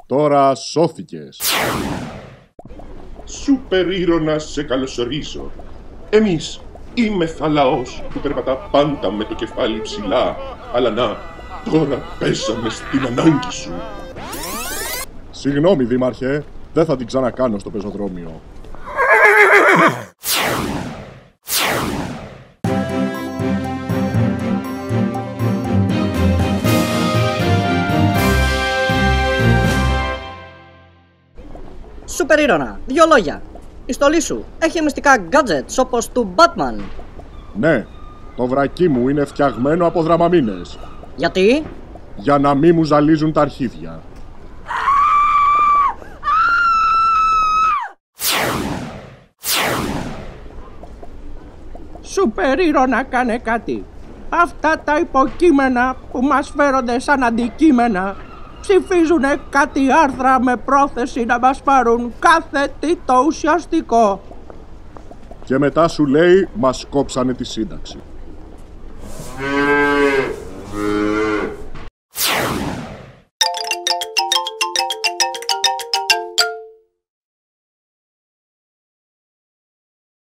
Τώρα σώθηκες. Σούπερ ήρωνα, σε καλωσορίζω. Εμείς είμεθα λαός που περπατά πάντα με το κεφάλι ψηλά. Αλλά να, τώρα πέσαμε στην ανάγκη σου. Συγγνώμη, Δήμαρχε, δεν θα την ξανακάνω στο πεζοδρόμιο. Σούπερ ήρωνα, 2 λόγια. Η στολή σου έχει μυστικά gadgets όπως του Batman. Ναι, το βρακί μου είναι φτιαγμένο από δραμαμίνες. Γιατί? Για να μην μου ζαλίζουν τα αρχίδια. Σούπερ ήρωνα, κάνε κάτι. Αυτά τα υποκείμενα που μας φέρονται σαν αντικείμενα ψηφίζουνε κάτι άρθρα με πρόθεση να μας πάρουν κάθε τι το ουσιαστικό. Και μετά σου λέει μας κόψανε τη σύνταξη.